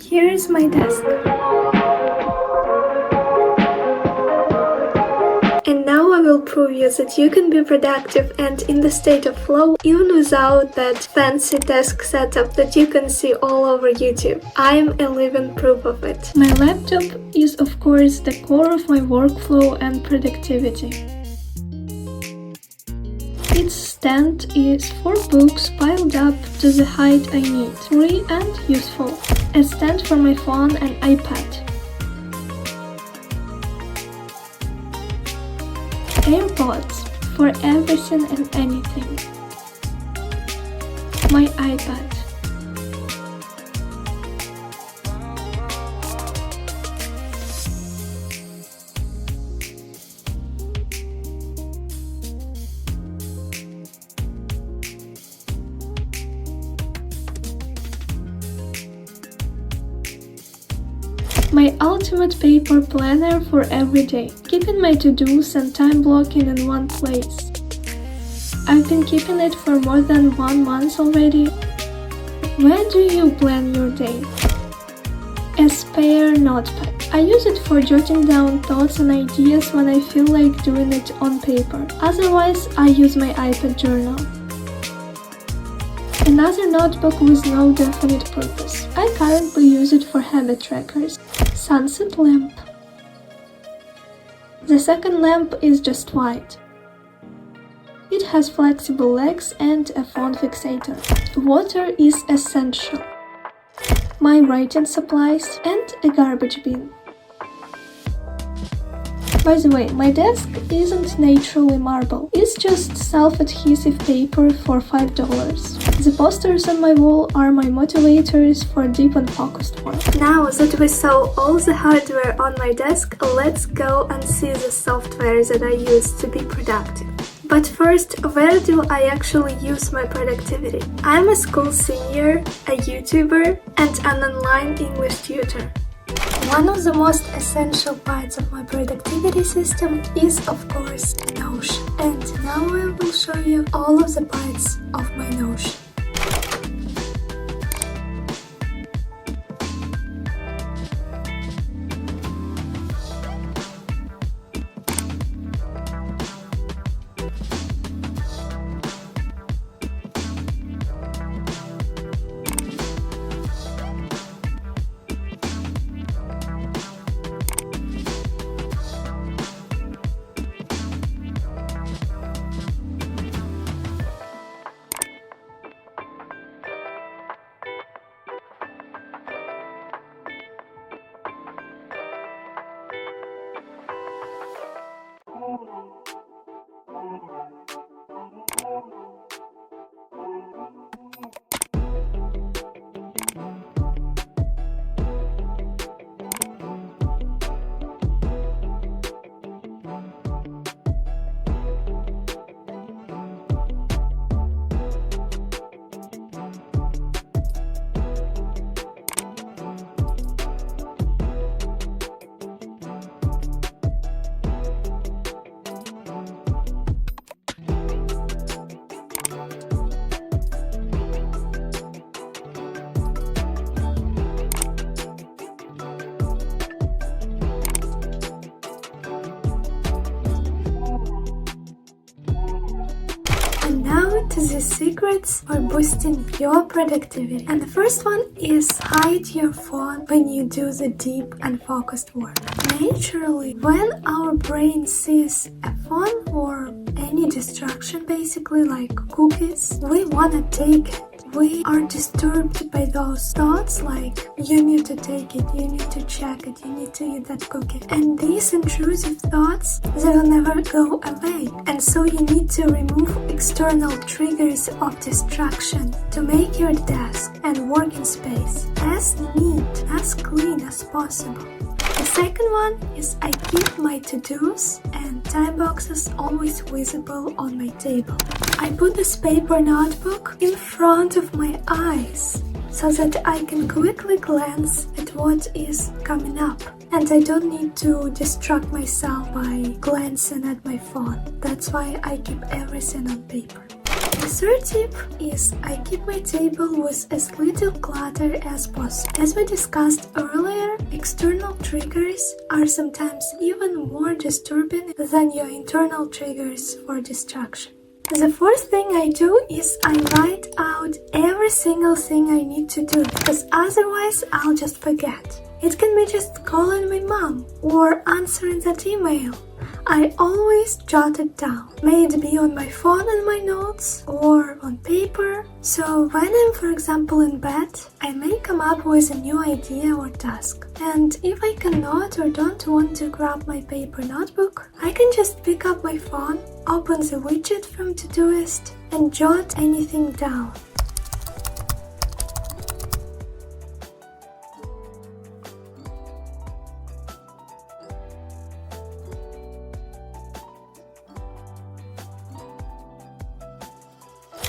Here is my desk. And now I will prove you that you can be productive and in the state of flow even without that fancy desk setup that you can see all over YouTube. I am a living proof of it. My laptop is of course the core of my workflow and productivity. Its stand is 4 books piled up to the height I need, free and useful. A stand for my phone and iPad. AirPods for everything and anything. My iPad. My ultimate paper planner for every day, keeping my to-dos and time blocking in one place. I've been keeping it for more than 1 month already. Where do you plan your day? A spare notepad. I use it for jotting down thoughts and ideas when I feel like doing it on paper. Otherwise, I use my iPad journal. Another notebook with no definite purpose. I currently use it for habit trackers. Sunset lamp. The second lamp is just white. It has flexible legs and a phone fixator. Water is essential. My writing supplies and a garbage bin. By the way, my desk isn't naturally marble, it's just self-adhesive paper for $5. The posters on my wall are my motivators for deep and focused work. Now that we saw all the hardware on my desk, let's go and see the software that I use to be productive. But first, where do I actually use my productivity? I'm a school senior, a YouTuber, and an online English tutor. One of the most essential parts of my productivity system is, of course, Notion. And now I will show you all of the parts of my Notion. To the secrets for boosting your productivity. And the first one is hide your phone when you do the deep and focused work. Naturally, when our brain sees a phone or any distraction, basically like cookies, we want to take it. We are disturbed by those thoughts like you need to take it, you need to check it, you need to eat that cookie. And these intrusive thoughts, they will never go away. And so you need to remove external triggers of distraction to make your desk and working space as neat, as clean as possible. The second one is I keep my to-dos and time boxes always visible on my table. I put this paper notebook in front of my eyes so that I can quickly glance at what is coming up. And I don't need to distract myself by glancing at my phone. That's why I keep everything on paper. The third tip is I keep my table with as little clutter as possible. As we discussed earlier, external triggers are sometimes even more disturbing than your internal triggers for distraction. The fourth thing I do is I write out every single thing I need to do, because otherwise I'll just forget. It can be just calling my mom or answering that email. I always jot it down, may it be on my phone in my notes or on paper. So when I'm, for example, in bed, I may come up with a new idea or task. And if I cannot or don't want to grab my paper notebook, I can just pick up my phone, open the widget from Todoist, and jot anything down.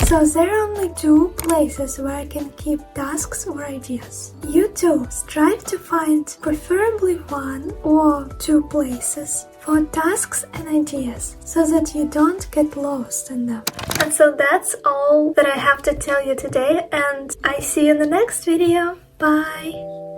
So there are only two places where I can keep tasks or ideas. You too, strive to find preferably one or two places for tasks and ideas so that you don't get lost in them. And so that's all that I have to tell you today, and I see you in the next video. Bye!